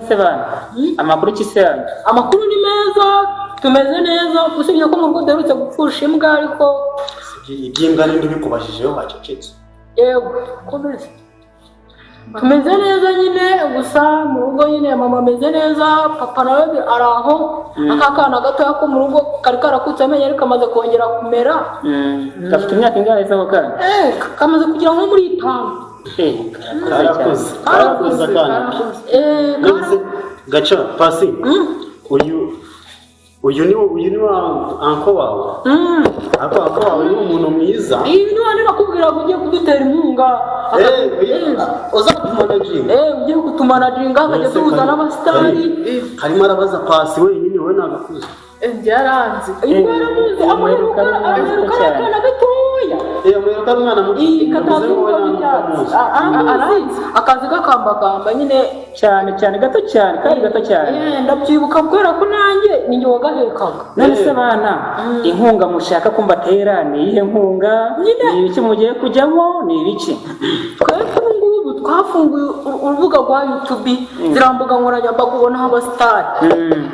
se bana amakuru kiseranye amakuru ni meza tumeze neza usibye ko mu rugo derutse gupfusha imbwa ariko iby'imbwa n'indi bikubajijeho wacecetse yego komeze tumeze neza nyine gusa mu rugo nyine mama ameze neza papa nawe araho akakana gatoya ko mu rugo kari karakutse amenyo ariko kamaze kongera kumera gafite imyaka ingahe se bakana kamaze kugira nko muri 5 karakuze akana gaca pasi uyu ni wa anko wawe anko wawe ni umuntu mwiza ni wandi nakubwira ngo ugiye kudutera inkunga uza kutumanaginga ugiye kutumanaginga akajya tuhuza n'abasitari harimo arabaza pasi wenyine we nagakuze yaranze yaramuzi amuheruka akana gatoya amuheruka umwana arazi akazi gakambagamba nyine cyane gato cyane kandi gato cyane ndabyibuka kubera ko nanjye ni njye wagahekaga none se bana inkunga mushaka ko mbatera ni iyihe nkunga ni ibiki mugiye kujyamo ni ibiki twebwe ubu twafunguye urubuga rwa YouTube zirambuga nkoranyambaga ubonaho abasitari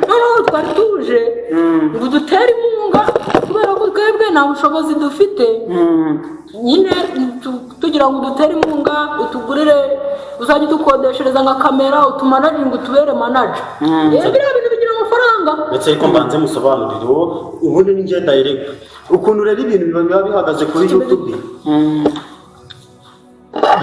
noneho twari tuje ngo dutere inkunga kubera ko twebwe nta bushobozi dufite nyine tugira ngo dutere inkunga utugurire uzajya dukodeshereza nka kamera utumanaginga utubere manager biriya bintu bigira amafaranga ndetse ariko mbanze musobanurire ubundi ni njye direct ukuntu rero ibintu biba bihagaze kuri YouTube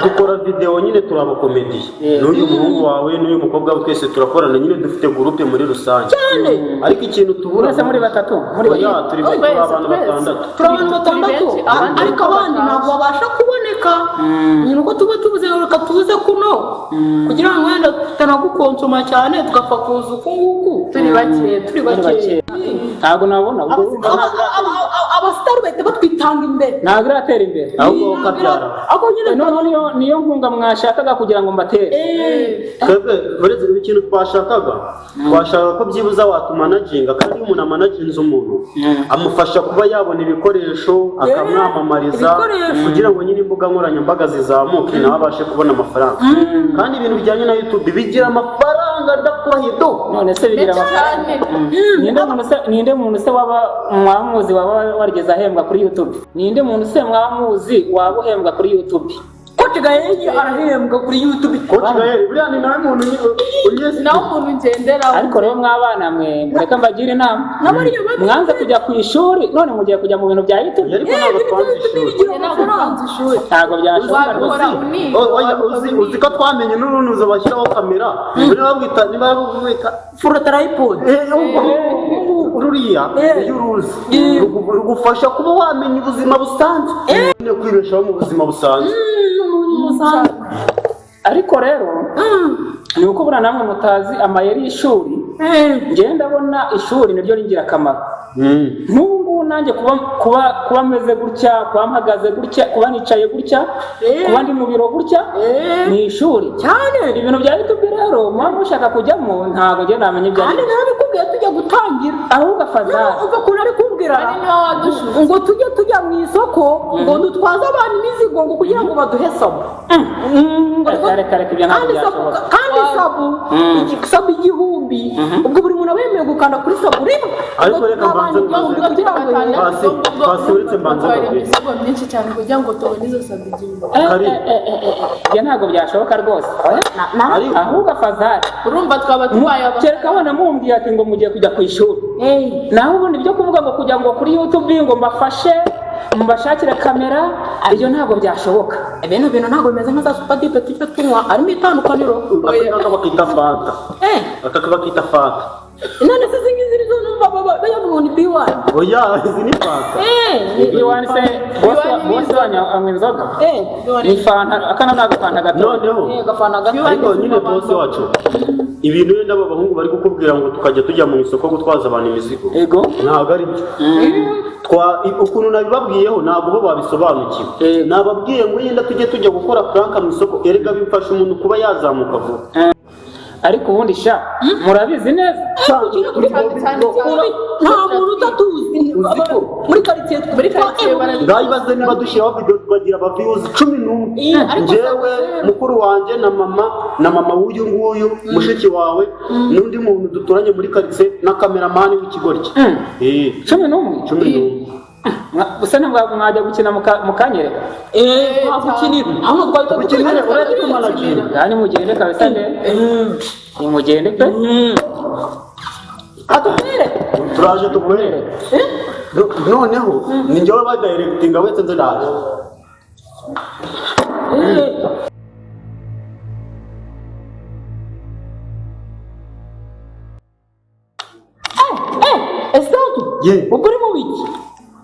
dukora video nyine turabakomediye n'uyu muhungu wawe n'uyu mukobwa we twese turakorana nyine dufite groupe muri rusange cyane ariko ikintu tubura muri batatu muri turi abantu batandatu ariko abandi ntabwo babasha kuboneka nyine uko tuba tubuze reka tuze kuno kugira ngo wenda tutanagukonsoma cyane tugapfa kuza uku nguku turi bake ntabwo nabona abasitari bahita batwitanga imbere ntabwo iratera imbere ahubwo kabyara niyo nkunga mwashakaga kugira ngo mbatere twebwe uretse ikintu twashakaga ko byibuza watumanaginga kandi iyo umuntu amanaginze umuntu amufasha kuba yabona ibikoresho akamwamamariza kugira ngo nyine imbuga nkoranyambaga zizamuke nawe abashe kubona amafaranga kandi ibintu bijyanye na YouTube bigira amafaranga ndakurahido none se bigira amafaranga ninde muntu se waba mwamuzi waba warigeze ahembwa kuri YouTube ninde muntu se mwamuzi waba uhembwa kuri YouTube Coach Gaye arahembwa kuri YouTube. Coach Gaye buriya ni nawe muntu ugeze nawe umuntu ngendera. Ariko rero mwabana mwe mureka mbagira inama. Mwanza kujya ku ishuri none mugiye kujya mu bintu bya YouTube. Ariko ntabwo ishuri. Ntabwo byashoboka rwose. Uzi ko twamenye n'urunuzo bashyiraho kamera. Niba bwita full tripod. Ururiya iyo uruzi rugufasha kuba wamenya ubuzima busanzwe. No kwibeshaho mu buzima busanzwe. Ariko rero ni uko bura namwe mutazi amayeri y'ishuri ngenda ndabona ishuri niryo ringirakamaro n'ubu nanjye kuba meze gutya kuba mpagaze gutya kuba nicaye gutya kuba ndi mu biro gutya ni ishuri cyane ibintu bya YouTube rero muba mushaka kujyamo ntabwo njye namenye ibyo kandi nabikubwiye tujya gutangira ahubwo afazara uva kuri ari kubwira ngo tujya mu isoko ngo dutwaze abantu imizigo ngo kugira ngo baduhe sabu reka ibyo ntabwo byashoboka kandi sabu igihumbi ubwo buri muntu aba yemewe gukanda kuri sabu rimwe ariko reka mbanze pasi uretse mbanze imizigo myinshi cyane kugira ngo tubone izo sabu igihumbi ibyo ntabwo byashoboka rwose ahubwo afazara urumva twaba tubaye kereka abana mumbwiye ati ngo mugiye kujya ku ishuri naho ubundi byo kuvuga ngo kujya ngo kuri YouTube ngo mbafashe mubashakire kamera ibyo ntabwo byashoboka ibintu ntabwo bimeze nka za super deep tujya tunywa arimo itandukaniro bakita fanta none se zingizi nizo numva bayavuga ni B1 oya izi ni fanta B1 se boss anywa inzoga ni fanta akana nagafanta gato noneho gafanta gato ariko nyine boss wacu ibintu wenda abo bahungu bari kukubwira ngo tukajya tujya mu isoko gutwaza abantu imizigo yego ntabwo ari byo ukuntu nabibabwiyeho ntabwo bo babisobanukiwe nababwiye ngo yenda tujye gukora prank mu isoko erega bifasha umuntu kuba yazamuka vuba ariko ubundi sha murabizi neza nta muntu utatuzi muri karitsiye ngayibaze niba dushyiraho video tukagira aba views 11 njyewe mukuru wanjye na mama w'uyu nguyu mushiki wawe n'undi muntu duturanye muri karitsiye na kameramani w'ikigoryi 11 gusa ntabwo mwajya gukina mukanyereka gukinira aho gukinira uretse kumanagira yani mugende kabisa nde mugende pe atubwire turaje tukubereke noneho ni njyewe ba directinga wese nze ndaje esantu ubwo uri mu wiki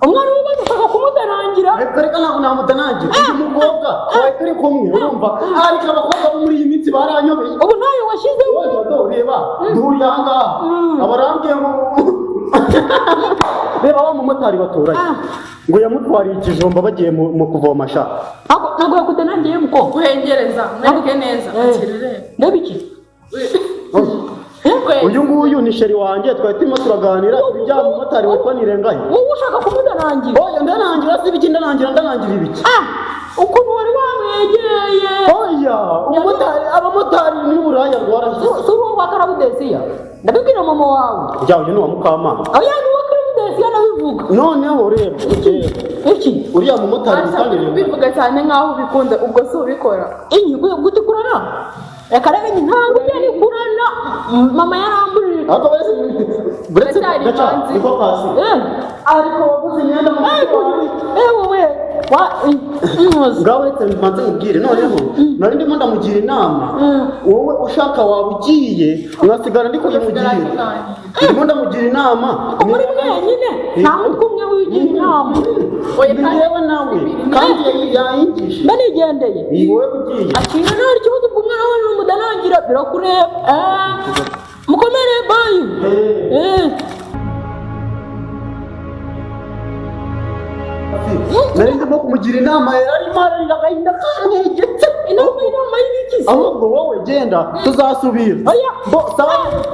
umwana w'umwana ushaka kumudarangira reka ntabwo namudarangira uyu mukobwa twari turi kumwe urumva ariko abakobwa bo muri iyi minsi baranyobeye ubu ntayo washyizeho reba nturiye aha ngaha abarambwiye ngo reba wa mumotari baturanye ngo yamutwariye ikijumba bagiye mu kuvoma sha ntabwo yakudarangiye muko guhengereza mwereke neza ndebe iki uyu nguyu ni sheri wanjye twari turimo turaganira ibijyanye n'umumotari witwa Nirengaye wowe ushaka kumudarangira oya ndarangira si ibiki ndarangira ibiki ukuntu wari wamwegereye oya abamotari n'uburaya rwarashyize si uwo wa karabudesiya ndabibwira mama wawe ujya uyu ni uwa Mukamana oya ni uwa karabudesiya nabivuga noneho rero iki uriya mumotari witwa Nirengaye bivuga cyane nk'aho ubikunze ubwo si ubikora gutukurana reka rero ntabwo ujya kurana mama yarambujije buretse gaca niko pasi ariko waguze imyenda mu wowe ngaho uretse mbanze mubwire noneho nari ndimo ndamugira inama wowe ushaka waba ugiye mwasigara ndi kuyimugira ndimo ndamugira inama muri mwenyine nta mutwe umwe wigira inama yewe nawe kandi yayingisha mba nigendeye wowe ugiye akira nta kibazo bw'umwana wawe n'umudarangira birakureba mukomere bayi nari ndimo kumugira inama yarimo ararira agahinda kamwegetse inama y'ibikizi ahubwo wowe genda tuzasubira oya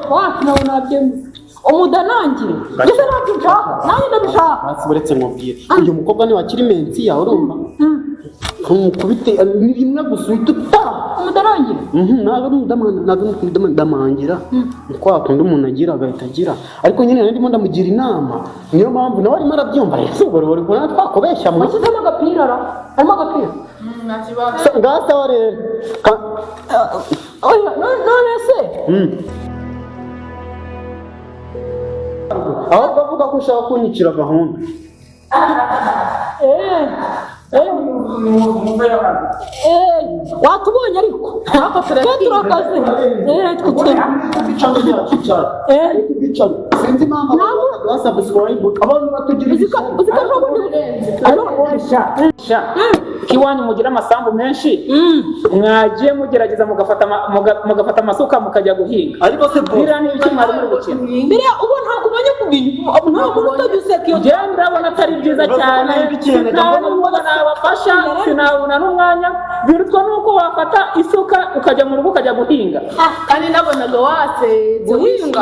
wacu nawe nabyemeza umudanangire ndetse ntabyo nshaka nanjye ndabishaka hasi buretse nkubwire uyu mukobwa niwe akiri mensi yawe urumva kumukubite ni rimwe gusa uhita utaha umudanangire ntabwo ndamangira ni kwa kundi umuntu agira agahita agira ariko nyine nari ndimo ndamugira inama niyo mpamvu nawe arimo arabyumva uri kubona twakubeshya mwe washyizemo agapira harimo agapira nta kibazo ngasawa rero none se ahubwo avuga ko ushaka kunyicira gahunda watubonye ariko turakaze sinzi impamvu abantu batugira kiwanyu mugira amasambu menshi mwagiye mugerageza mugafata amasuka mukajya guhinga ariko se biriya ni ibiki mwari muri gukina biriya ubu ntabwo umenya kubintu nta muntu utaguseka iyo njyewe ndabona atari byiza cyane sinabona nabafasha sinabona n'umwanya birutwa nuko wafata isuka ukajya mu rugo ukajya guhinga kandi nabonaga guhinga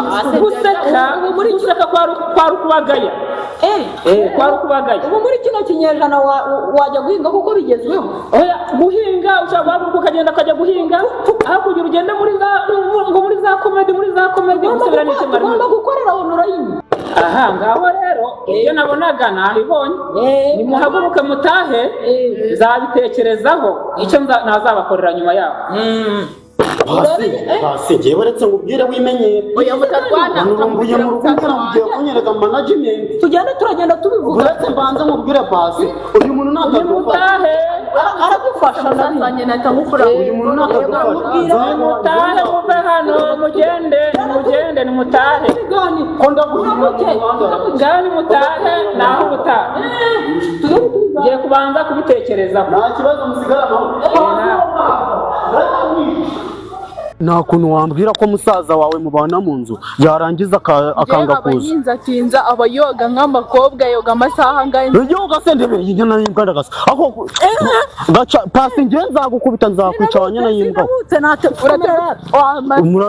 guseka kwari ukubagaya kwari ukubagaya ubu muri kino kinyejana wajya guhinga kuko bigezweho guhinga ushobora guhaguruka ukagenda ukajya guhinga aho kugira ugende muri za komedi gusubira n'icyo mwari ugomba gukorera onorayini aha ngaho rero ibyo nabonaga nabibonye nimuhaguruke mutahe nzabitekerezaho icyo nazabakorera nyuma yaho hasi ngewe uretse ngubwire wimenyere oya mutarwana urambuye mu rugo ugiye kunyereka management tugenda turagenda tubivuga uretse mbanze ngubwire pasi uyu muntu ntakagufasha aragufasha ndazanye na tamukura uyu muntu ntakagufasha mutahe muve hano mugende nimutahe ko ndaguhindura ngani mutahe naho ubutaha ngiye kubanza kubitekerezaho nta kibazo musigara amahoro nta kuntu wambwira ko musaza wawe mubana mu nzu yarangiza akanga kuza Yinzatinza aba yoga nk'amakobwa yoga amasaha angahe yoga se ndebe inyana y'imbwa ndagasa aho gaca pasi ngiye nzagukubita nzakwica abanyana y'imbwa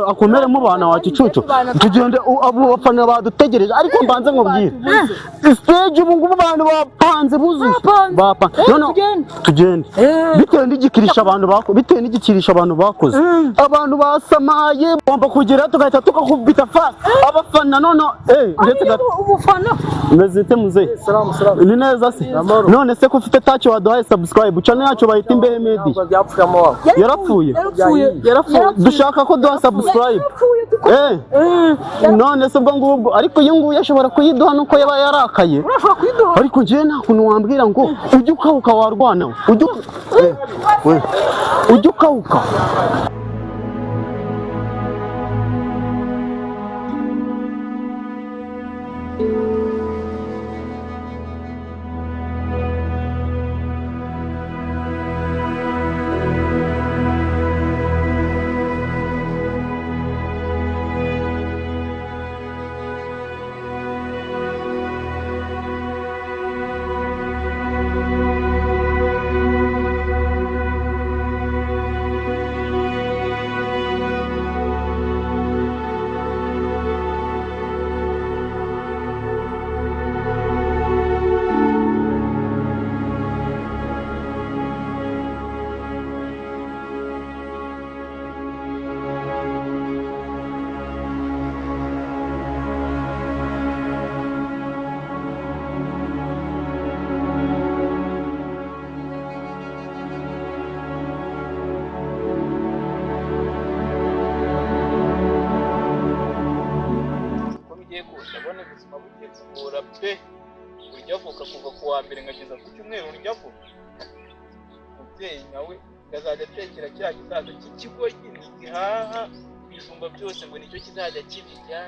akomere mu bana wa kicucu tugende abo bafana badutegereje ariko mbanze nkubwire stage ubu ngubu abantu bapanze buzuye none tugende bitewe n'igikirisha abantu bakoze abantu basamaye bomba kugera tugahita tukakubita fast abafana none uretse gato ubufana mezete muze ni neza se none se ko ufite touch waduhaye subscribe channel yacu bayita Imbehe Media yarapfuye dushaka ko duha subscribe none se ubwo ngubwo ariko iyo nguye ashobora kuyiduha nuko yaba yarakaye ariko ngiye nta kuntu wambwira ngo ujye ukawuka warwana ujye ukawuka kuva ku wa mbere ngageza ku cyumweru njyavuga umubyeyi nawe ngazajya atekera cya gisaza cy'ikigo gihaha ibijumba byose ngo nicyo kizajya kibirya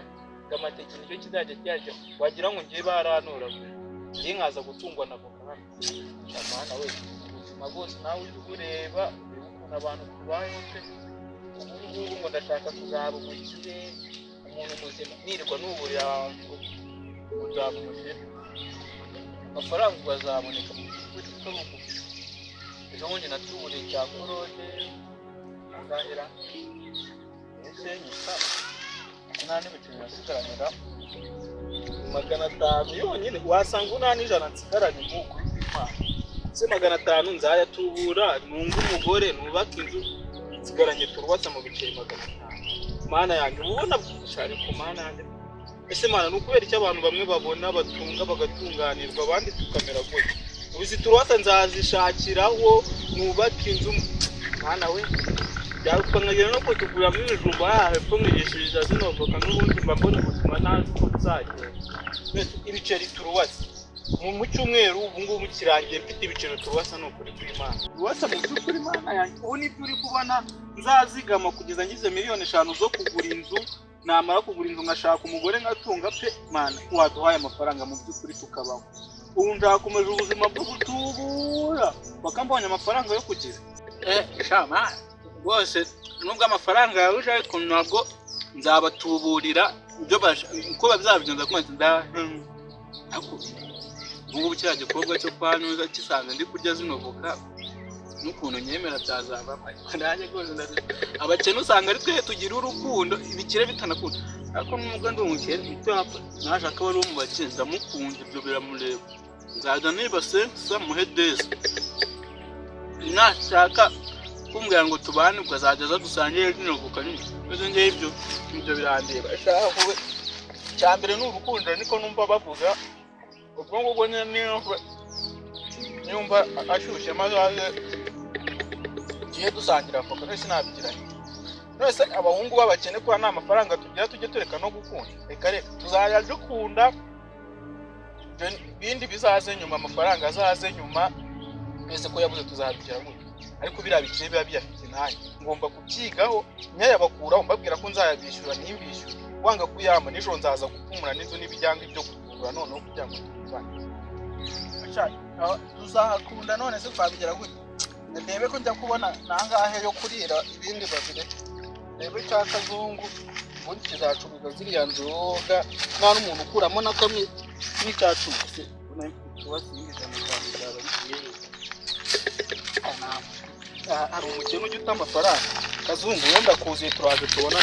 amateke nicyo kizajya cyarya wagira ngo ngiye baranura ngiye nkaza gutungwa na voka hano amana we ubuzima bwose nawe uri kureba ukuntu abantu tubayeho pe ubu ngubu ngo ndashaka kuzaba umukire umuntu muzima nirirwa nuburira abantu uzaba umukire amafaranga bazaboneka mu gihugu cy'urugo ejo bundi natuburiye cya korode azahera ese nyisa nta n'ibiceri nasigaranira 500 yonyine wasanga unani ijana nsigaranye nk'uko se 500 nzayatubura nunga umugore nubaka inzu nsigaranye turwatsa mu biceri 500 mana yanjye ubona cyari ku mana yanjye ese mana nukubera icyo abantu bamwe babona batunga bagatunganirwa abandi tukamera gutya ubizi turwatsa nzazishakiraho nubaka inzu mana we byakongera no kutugura muri bijumba hepfo mwigishiriza zino voka n'ubundi mbambone ubuzima ntazi ko tuzagira ibiceri turwatsa mu cyumweru ubu ngubu kirangiye mfite ibiceri turwatsa no kuri Imana turwatsa mu by'ukuri Imana yanjye ubu ni turi kubona nzazigama kugeza ngize miliyoni 5 zo kugura inzu namara kugura inzu ngashaka umugore ngatunga pe Mana waduhaye amafaranga mu by'ukuri tukabaho ubu ndakomeje ubuzima bwo gutubura bakambonye amafaranga yo kugira shama bose nubwo amafaranga yaruje ariko ntabwo nzabatuburira ibyo uko bazabigenza kumwe ako ngubu cyaje kobwa cyo kwanyuza kisanga ndi kurya zino voka n'ukuntu nyemera byazaba nanjye rwose abakene usanga ari twe tugira urukundo ibikire bitanakunda ariko nubwo ndi umukene itapfa naje akaba ari mu bakene ndamukunda ibyo biramureba nzaza nibase samuhedeza nashaka kumbwira ngo tubane ukazageza dusangiye zino voka n'izo ngiye ibyo birandeba ashaka kuba cyambere n'urukundo niko numva bavuga ubwo ngubwo nyumva ashushe maze giye dusangira voka nese nabigiranye nese abahungu babakene kwa nta mafaranga tugira tujye tureka no gukunda reka reka tuzajya dukunda bindi bizaze nyuma amafaranga azaze nyuma ese ko yabuze tuzabigira gute ariko bira bikire biba biyafite nanjye ngomba kubyigaho nyayabakuraho mbabwira ko nzayabishyura n'imbishyura wanga kuyama nijo nzaza gupumura n'inzu n'ibijyanga ibyo kugura noneho kugira ngo tubane tuzakunda none se twabigera gute ndebe ko njya kubona nangahe yo kurira ibindi babire rero cya kazungu ubundi kizacuruza ziriya nzoga nta n'umuntu ukuramo na kamwe n'icyacuruze tubasimbije mu Rwanda byaba bigiye hari umukene ujya uta amafaranga kazungu wenda kuzuye turaje tubona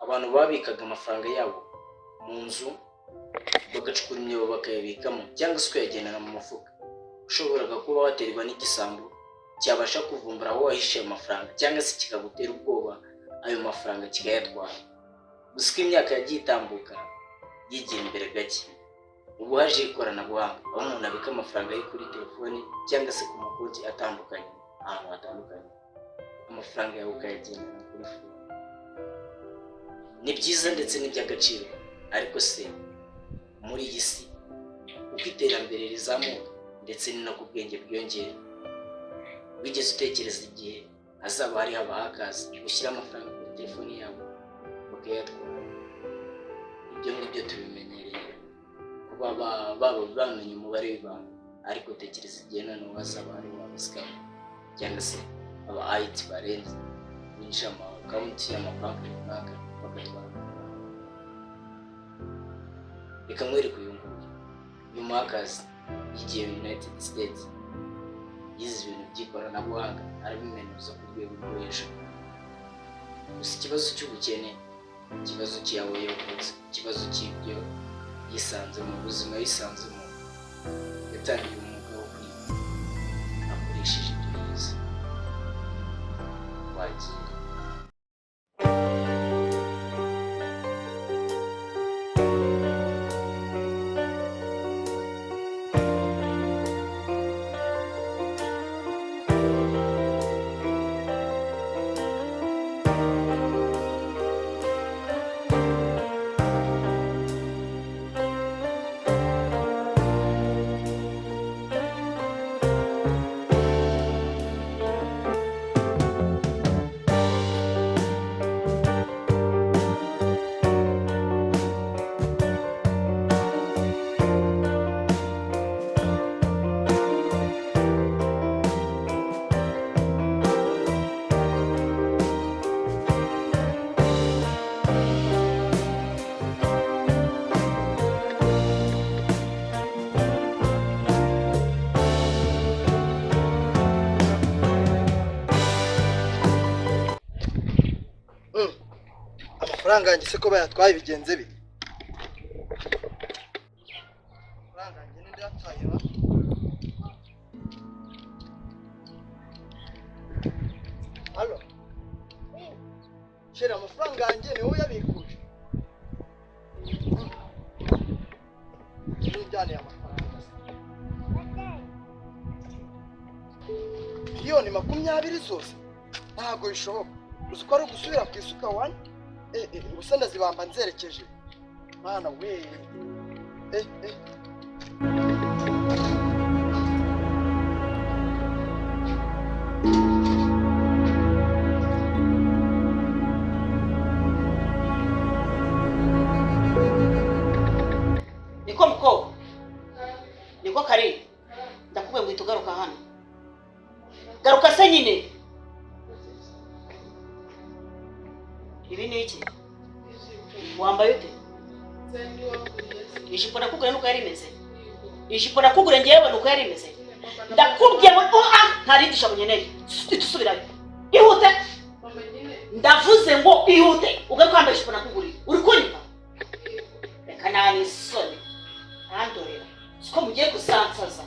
abantu babikaga amafaranga yabo mu nzu bagacukura imyobo bakayabikamo cyangwa se kuyagendana mu mufuka. Ushoboraga kuba waterwa n'igisambu cyabasha kuvumbura aho wahishe amafaranga cyangwa se kikagutera ubwoba ayo mafaranga kikayatwara. Gusa imyaka yagiye itambuka yigira imbere gake, ubu haje ikoranabuhanga aho umuntu abika amafaranga ye kuri telefoni cyangwa se ku makonti atandukanye ahantu hatandukanye, amafaranga yawe ukayagendana kuri fone. Ni byiza ndetse n'iby'agaciro, ariko se muri iyi si uko iterambere rizamuka ndetse ni no ku bwenge bwiyongera, wigeze utekereza igihe hazaba hari abahakazi gushyira amafaranga kuri telefoni yabo bakayatwara? Ibyo ngibyo tubimenyereye kuba baba bamenye umubare w'ibanga, ariko tekereza igihe noneho hazaba hari wabasikamu cyangwa se aba IT barenze winjira mu akawunti y'amabanki runaka bagatwara. Reka mwereke uyu nguyu. Uyu muhakazi yigiye United States. Yize ibintu by'ikoranabuhanga arabimenuza ku rwego rwo hejuru. Gusa ikibazo cy'ubukene, ikibazo cyawe yavutse, ikibazo cy'ibyo yisanze mu buzima yisanzemo, yatangiye umwuga wo kwiga akoresheje ibyo yize. Wagiye amafaranga yanjye se ko bayatwaye bigenze bite? Amafaranga yanjye ninde yatwaye ba? Halo? Shira amafaranga yanjye ni wowe yabikuje? Nijyane amafaranga. Miliyoni 20 zose? Ntabwo bishoboka. Uzi ko ari ugusubira ku isuka wani? Ubusa ndazibamba nzerekeje. Mana we. Niko mko? Niko kare. Ndakubwiye ngo itugaruka hano. Garuka se nyine. Ibi ni iki? Wambaye ute? Ijipo nakugura nuko yari imeze. Ijipo nakugura ngewe nuko yari imeze. Ndakubwiye ngo ntari dushabunyeneye. Itusubirayo. Ihute. Ndavuze ngo ihute. Ugaruka kwambara ijipo nakuguriye. Uri kunyumva? Reka nani soni. Andorera. Siko mugiye kusansaza.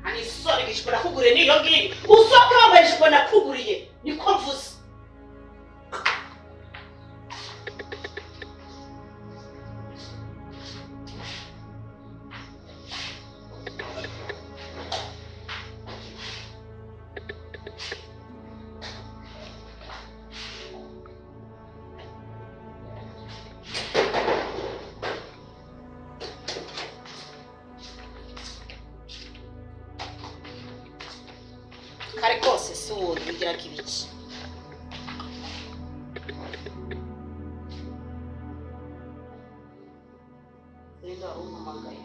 Ani soni ijipo nakuguriye niyo ngiyi. Usohoka wambaye ijipo nakuguriye. Niko mvuze. Kare kose si wowe bigira kibiki. Nenda umamagaye.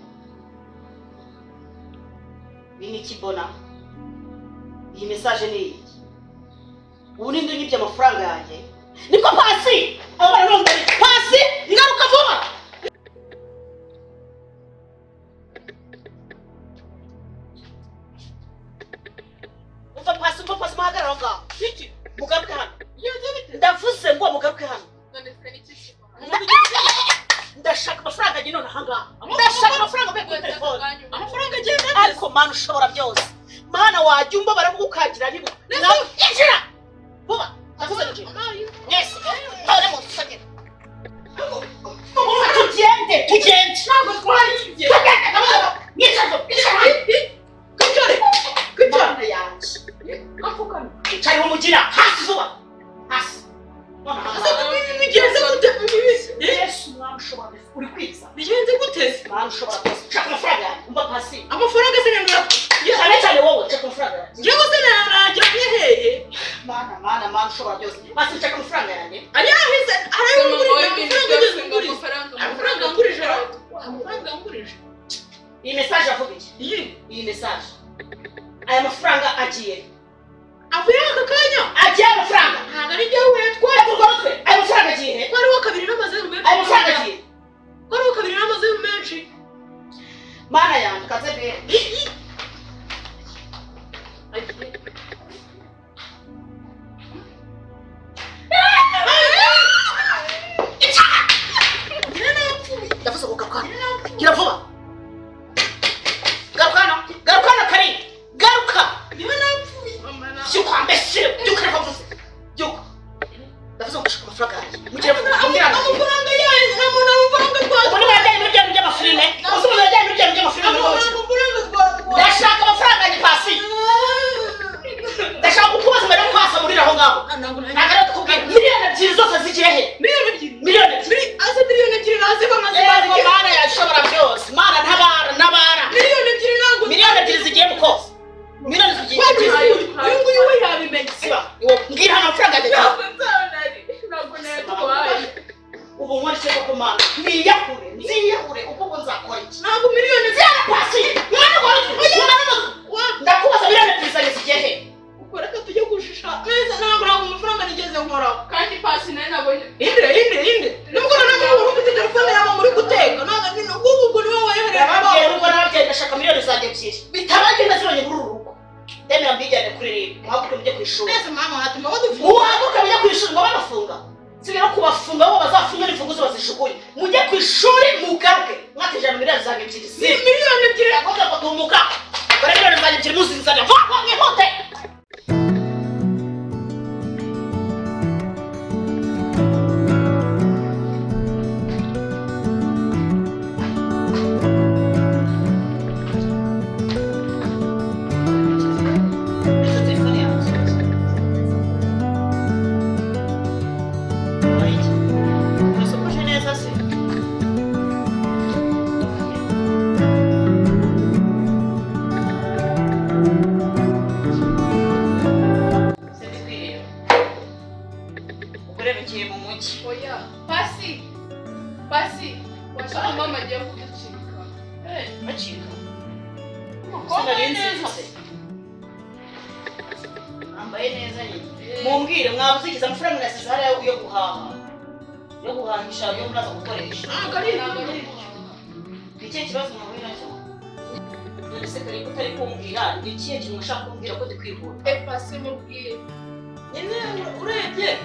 Bini kibona. Iyi message ni iki? Ubu ninde unyibye amafaranga yanjye? Niko pasi. Abana nombe pasi ngaruka vuba. Pasi mahagarara ngaho. Iki? Mugaruke hano. Ndavuze ngo mugaruke hano. Ndashaka amafaranga yanjye none ahangaha. Ndashaka amafaranga mbe kuri telefone. Amafaranga agenda ariko mana ushobora byose. Mana wajya umba baramukagira nibo. Injira. Vuba. Ndavuze ngo yes. Ntare mu tusagera. Tugende. Ntabwo twari. Nicazo. Kujore yanjye. Afukana. Cyari umugira hasi zuba. Hasi. None bigenze gute? Yesu mwana ushobora uri kwiza. Bigenze gute? Mwana ushobora kwese. Chaka amafaranga yanjye. Umba pasi. Amafaranga se ngura. Cyane wowe chaka amafaranga yanjye. Ngiye se narajya kwiheye. Mana ushobora byose. Basi chaka amafaranga yanjye. Ari ahize. Amafaranga ngurije. Amafaranga ngurije. Iyi message avuga iki? Iyi message. Aya mafaranga agiye. avuye aka kanya agiye amafaranga ntabwo ari jyewe yatwaye kurwarutwe ayo mafaranga agiye ko ariho kabiri n'amazeru menshi ayo mafaranga agiye ko ariho kabiri n'amazeru menshi mana yanjye kaze be ndavuze ngo garuka gira vuba garukana kari garuka niba napfuye byuka mbese byuka reka mvuze byuka ndavuze ngo gushaka amafaranga yanjye mugire vuba amafaranga yayo nta muntu amafaranga twaje ubu niba yajyanye muri bya bintu by'amafilime uzi umuntu yajyanye muri bya bintu by'amafilime ndashaka amafaranga yanjye pasi ndashaka kukubaza mbere yo kwasa muri aho ngaho ntabwo ari tukubwira miliyoni ebyiri zose zigiye he miliyoni ebyiri ase miliyoni ebyiri naze bamaze mana yashobora byose mana ntabara miliyoni ebyiri ntabwo miliyoni ebyiri zigiye mu kose miliyoni zigiye uyu nguyu we yabimenye siba mbwira amafaranga yanjye ntabwo natwaye ubu nkora ikigo ku mana nziyahure uko nzakora iki ntabwo miliyoni ziyana pasi ndakubaza miliyoni ebyiri zanjye zigiye he reka tujye gushisha neza ntabwo amafaranga nigeze nkoraho kandi pasi nayo nabonye inde nubwo nanone ufite telefone yawe muri guteka ntabwo ubwo ni wowe nababwiye nubwo nababwiye ndashaka miliyoni zanjye ebyiri bitabagenda zibonye muri uru rugo ndemera mbijyane kuri reba muhaguruke mujye ku ishuri neza mama hatuma badufunga muhaguruke mujye ku ishuri ngo babafunga sibira kubafunga bo bazafunga n'imfunguzo bazijugunye mujye ku ishuri mugaruke mwatijana miliyoni zanjye ebyiri miliyoni ebyiri yakoze ngo tumuka bare miliyoni zanjye ebyiri muzizanye vuba mwihute oya pasi washaka mama agiye kuducika Macika. Wambaye neza. Wambaye neza nyine. Mumbwire mwabuzigiza amafaranga nasize hariya yo guhaha. Yo guhangisha yo muraza gukoresha. ari Iki kibazo muhuye nacyo. Ndetse kare ko utari kumbwira ni ikihe kintu ushaka kumbwira ko dikwihuta. pasi mubwire nyine urebye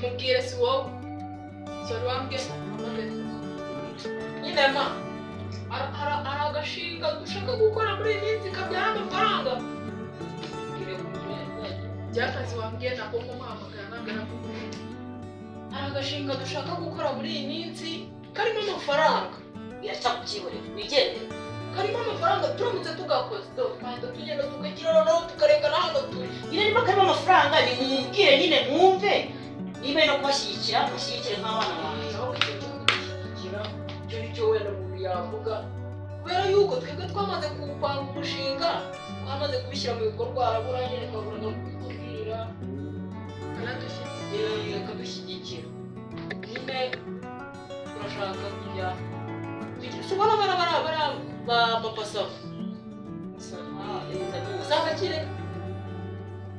mubwire si wowe sori wambwiye nyine ma hari agashinga dushaka gukora muri iyi minsi kabyara amafaranga by'akazi wambwiye ntabwo nkumuhamagara ntabwo nakubwiye hari agashinga dushaka gukora muri iyi minsi karimo amafaranga Biracyakukihorera wigendera. karimo amafaranga turamutse tugakoze twahita tugenda tukagira noneho tukareka na hano turi Nyine niba karimo amafaranga ni mumbwire nyine mwumve niba no kubashyigikira mushyigikire nk'abana bawe. naho kugenda tugashyigikira ibyo nicyo wenda umuntu yavuga kubera yuko twebwe twamaze kuwupanga umushinga twamaze kubishyira mu bikorwa harabura nyine twabura no kubikubwira akadushyigikira nyine turashaka kujya tubona bara papa sava usanga kire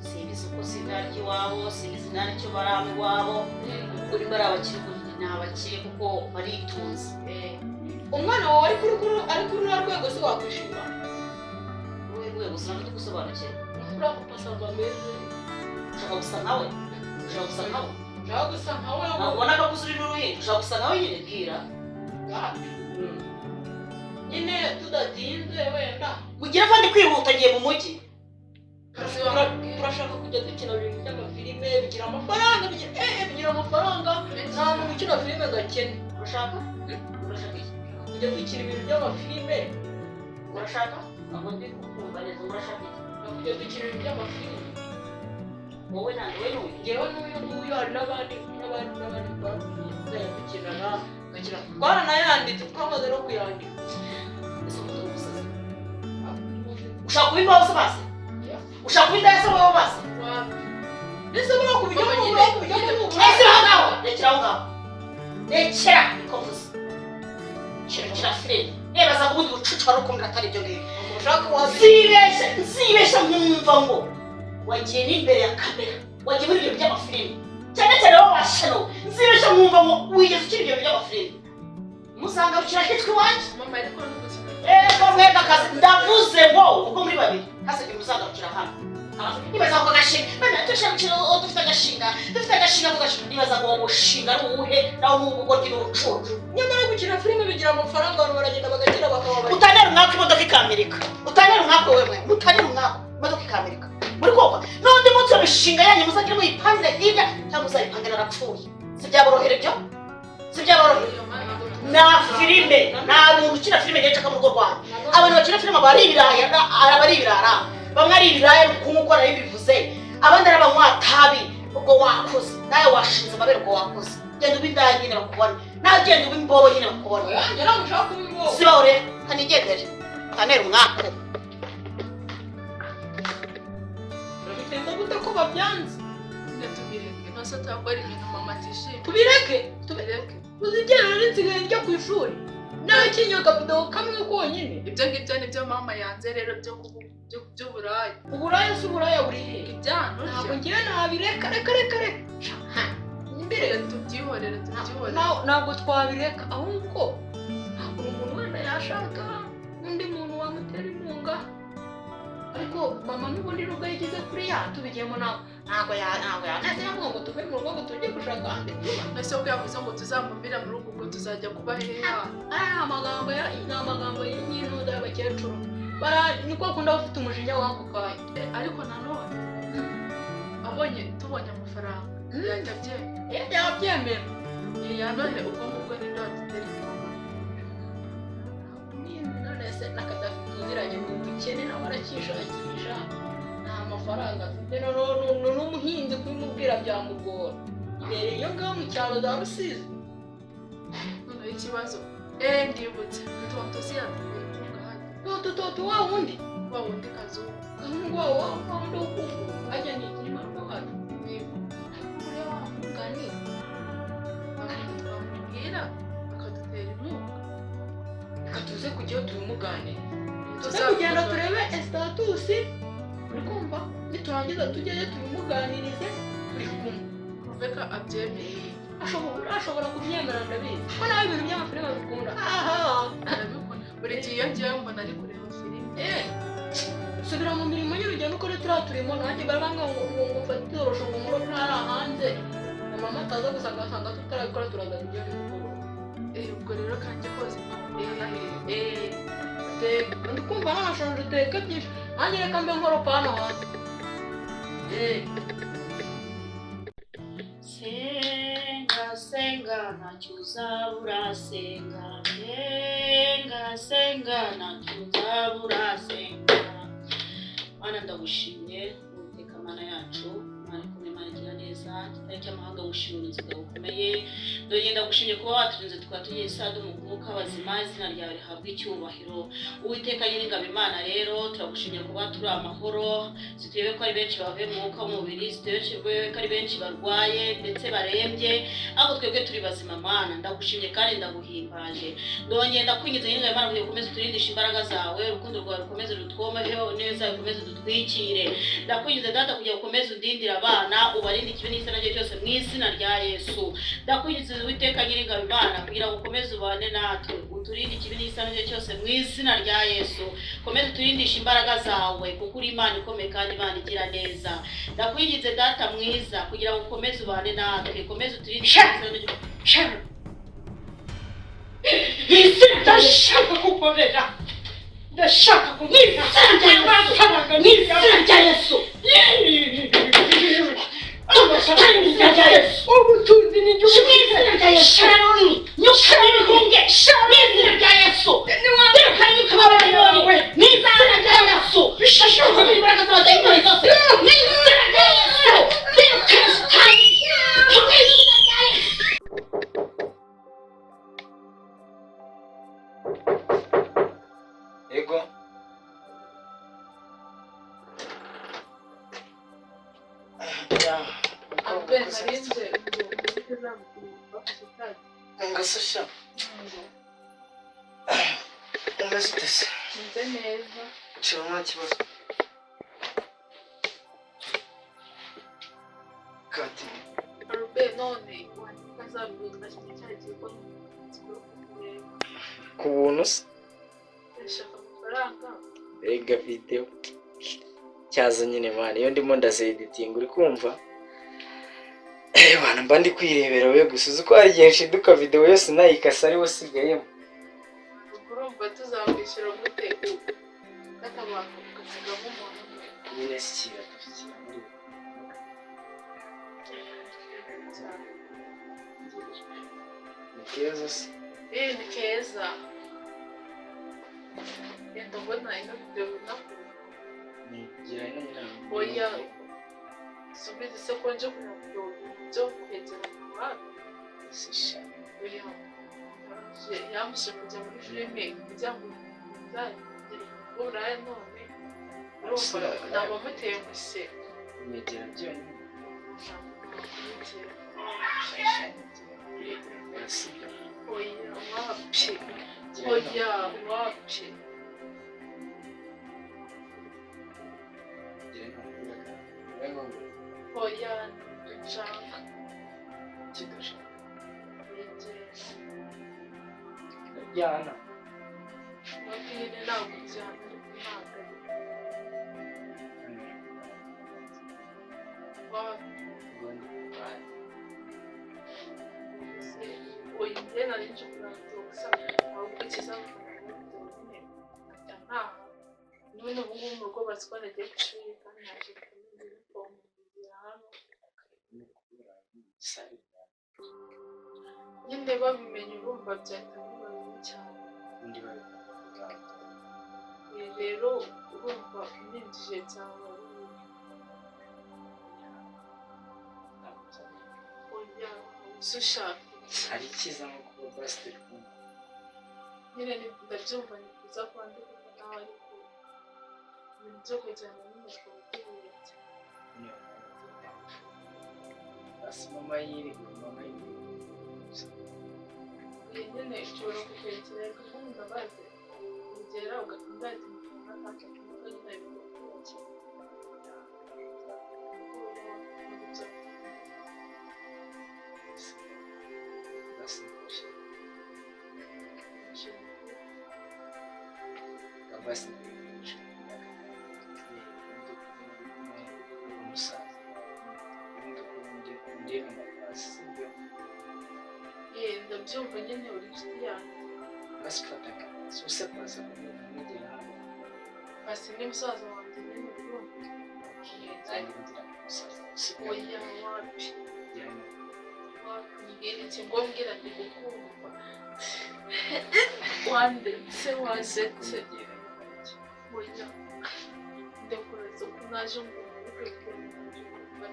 Simbizi uko izina ry'iwabo, simbizi izina ry'icyo baraba iwabo, kuri bari abakiri ni abakire kuko baritunze. umwana wawe ari kuri ruriya rwego se wakwishima Wowe rwego sinabwo gusobanukira. uriya papa sava meze Ushaka gusa nkawe? Ushaka gusa nkawe? ushaka gusa nkawe Ubona ko kuzuri n'uruhinja, ushaka gusa nkawe nyine bwira. nyine tudatinze wenda Mugiye kandi kwihuta ngiye mu mujyi. turashaka kujya dukina ibintu by'amafilime bigira amafaranga bigira amafaranga nta muntu ukina filime gakene Urashaka? Urashaka iki? kujya dukina ibintu by'amafilime Urashaka? Ntabwo ndi kukumva neza, urashaka iki? kujya dukina ibintu by'amafilime Wowe nande we n'uyu? ngewe n'uyu nguyu hari n'abandi bazajya dukinana gakina twaranayanditse twamaze no kuyandika Ese umuto w'umusazi. Ushaka kuba imbaho se basi? Ushaka kuba indaya se wowe basi? ndetse buriya kubijyamo Ese aho ngaho, rekera aho ngaho. Rekera niko mvuze. Ikintu kirafireye. Reba za ubundi bucucu wari ukumbwira atari ibyo ngibyo. ushaka Nzibeshya nkumva ngo wagiye n'imbere ya kamera wagiye muri ibyo by'amafilimi cyane cyane wowe washano nzibesha mwumva ngo wigeze ukiri ibyo by'amafilimi muzangarukira hitwa iwanjye mama ariko n'ubuzima mwega akazi ndavuze ngo ubwo muri babiri hasabye muzangarukira hano nibaza ngo agashinga bana tushakira dufite agashinga nibaza ngo umushinga ari uwuhe nawe n'ubugoryi n'urucucu nyamara gukina filime bigira amafaranga abantu baragenda bagakira bakaba utanera umwaka imodoka ikamerika utanera umwaka wewe utanera umwaka imodoka ikamerika muri kopa n'undi munsi w'imishinga yanyu muzagira muyipangire hirya cyangwa muzayipangira arapfuye si byaborohera ibyo si byaborohera na filime nta muntu ukina filime gihe cyaka mu rugo rwanyu abantu bakina filime aba ari ibirara bamwe ari ibiraya nk'uko narabivuze abandi ari abanywa ubwo wakoze nawe washinze amabere ubwo wakoze genda uba indaya nyine bakubona nawe genda uba imbobo nyine bakubona sibaho rero kanigendere kanera umwaka bitenze gute ko babyanze tubireke nose twakora ibintu mama atishimiye tubireke uzigera n'insigaye njya ku ishuri nawe kinyoga video kamwe konyine ibyo ngibyo nibyo mama yanze rero by'uburaya uburaya si uburaya buri he ibyano ntabwo ngira nabireka reka imbere tubyihorere ntabwo twabireka ahubwo ntabwo umuntu wenda yashaka undi muntu wamutera inkunga ariko mama n'ubundi nubwo yigeze kuri tubigiyemo ntabwo yanazira ngo tuve mu rugo ngo tujye gushaka ahandi ese ubwo yavuze ngo tuzamumira mu rugo ngo tuzajya kuba heha ni amagambo y'inyinuda y'abakecuru niko akunda bafite umujinya w'ako kanya ariko nanone tubonye amafaranga yajya yabyemera none ubwo ngubwo ni ndoto telefone none se n'akadafi tuziranye mu bukene nawe arakishakisha nta mafaranga afite n'umuhinzi kubimubwira byamugora imbere iyo ngaho mu cyaro za Rusizi noneho ikibazo ndibutse tontosi yatubwira toto wa wundi kazungu wa wundi wo kufu ajya ni ikimanuka wacu kuriya wamuganira twamubwira akadutera inkunga reka tuze kujyaho tubimuganire tuze kugenda turebe estatusi uri kumva niturangiza tujyayo tubimuganirize turi kumwe reka abyemeye ashobora kubyemera ndabizi ko nawe ibintu by'amafilime bikunda arabikunda buri gihe iyo ngiye mbona ari kureba filime subira mu mirimo y'urugendo ukore turiya turimo nanjye barabanga ngo mfate itorosho ngo muro ntara hanze mama ataza gusa agasanga tutarabikora turaza kujya bikora ubwo rero kanjye koze ndi kumva nanashonje teka byinshi nanjye reka mbe nkoropa hano hanze senga ntacyo uzabura senga ntacyo uzabura senga mana ndagushimye uwiteka mana yacu mana ikomeye mana igira neza kitari cy'amahanga gushimira uburinzi bwawe bukomeye dore ndagushimye kuba waturinze tukaba tugiye isadu mu mwuka w'abazima izina ryawe rihabwa icyubahiro uwiteka nyiringabo imana rero turagushimye kuba turi amahoro zitewe ko ari benshi bavuye mu mwuka w'umubiri zitewe ko ari benshi barwaye ndetse barembye ahubwo twebwe turi bazima mana ndagushimye kandi ndaguhimbaje ndongera ndakwingiza nyiringabo imana kugira ukomeze uturindishe imbaraga zawe urukundo rwawe rukomeze rutwomeho neza rukomeze dutwikire ndakwingiza data kugira ukomeze undindire abana ubarinde ikibi n'isana rye cyose mu izina rya Yesu ndakwingiza uwiteka nyiringabo imana kugira ngo ukomeze ubane natwe uturinde ikibi n'isana rye cyose mu izina rya Yesu komeze uturindishe imbaraga zawe kuko uri Imana ikomeye kandi Imana igira neza ndakwingize data mwiza kugira ngo ukomeze ubane natwe komeze uturinde ndashaka kukorera ndashaka kumwita n'izina rya Yesu ubutunzi n'igihugu n'izina rya Yesu nyuka n'ibihunge n'izina rya Yesu reka nyuka bawe n'izina rya Yesu bishashuka imbaraga z'abadayimoni zose n'izina rya Yesu reka kandi n'izina rya Yesu ego ngasasha umeze utese neza nta kibazo kati Albert none wazabwira cyagiye ko kureba ku buntu se ndashaka amafaranga ega video cyaza nyine mwana iyo ndimo ndazeditinga uri kumva bana mba ndi kwirebera we gusa uzi ko hari igihe nshiduka video yose nayikasa ari wasigayemo urumva tuzabwishyura gute katabantu kasigaho umuntu nyine sikira dufite ni keza se ni keza yenda mbona ino video nako nigira nyine oya subiza se konje kuno byo kwegera abantu sisha oya yamushe kujya muri filime kugira ngo uraya none urumva ntabwo muteye gusa nyegera byonyine oya wapi oya wapi oya nshaka Jana wabwire ntabwo ujyana ntabwo oya njye nari nje kurangira gusa ahubwo kizamufasha ntaha n'ubundi ubu ngubu mu rugo bazi ko nagiye ku ishuri kandi naje kumenya inifomu ngira hano nyine babimenye urumva byahita biba bibi cyane rero urumva uninjije cyane oya uzi ushaka hari icyiza nko kuba basi turi kumwe nyine ndabyumva ni byiza kwandika nawe ariko ibintu byo kujyana n'umugabo by'ubuye cyane basi mama yiri nyine ushobora kukwegera kuko ndabaze kugera ugatuma umutunga ntacyo kuvuga nyine bibakurikira ndabyumva nyine uri inshuti yanjye basi ni musaza wanjye nyine urumva oya wapi mbwira iki ngo mbwira ndi gukumva wandetse wazetse oya ndakuraza ko naje ngo mwibuke kugira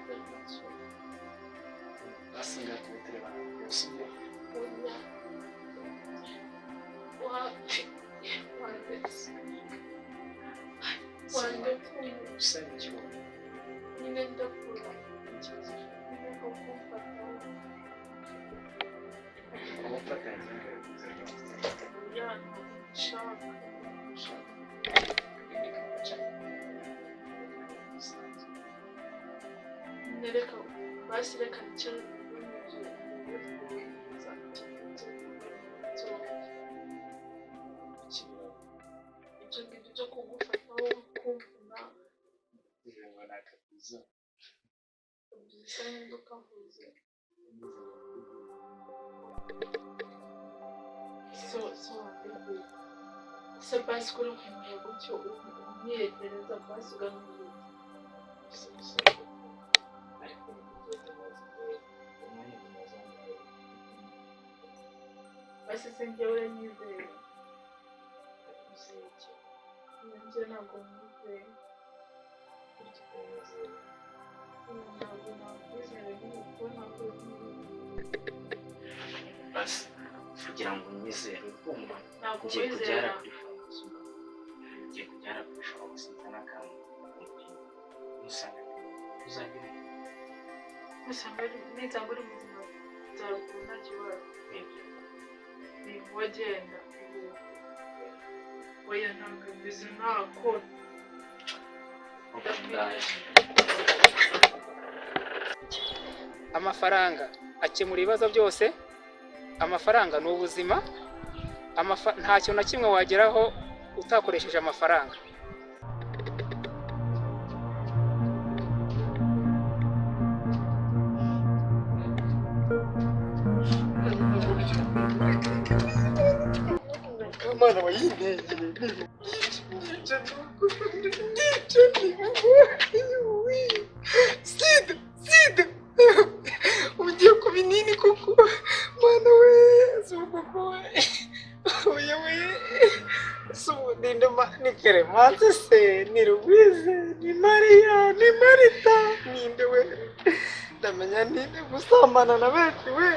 basinga kubitere bana bosibyo oya wapi wandetse usabye nyine ndakura nyine ko kumfataho oya nshaka nereka basi reka nicyo ibyo ngibyo byo kugufataho kumvuna bisa n'induka mvuze se basi kuri kumenya gutyo umwiyegereza basi ugamije basi se njyewe nyizeye njye ntabwo nyizeye ntabwo nakwizera nyine kuko ntabwo basi kugira ngo unyizere kumva ntabwo ngiye wizera kujyana kuri farumasi n'akantu usanga uzajya usanga nitsanga uri muzima byaruguru nta kibazo ni wagenda oya ntabwo mbizi ntako amafaranga akemura ibibazo byose, amafaranga ni ubuzima, nta kintu na kimwe wageraho utakoresheje amafaranga. Kamana wayintegere sida ugiye ku binini koko mana we z'ubwoko oya we subudinde ni Clemence se ni Louise ni Maria ni Marita ninde we ndamenya ninde gusambana na benshi we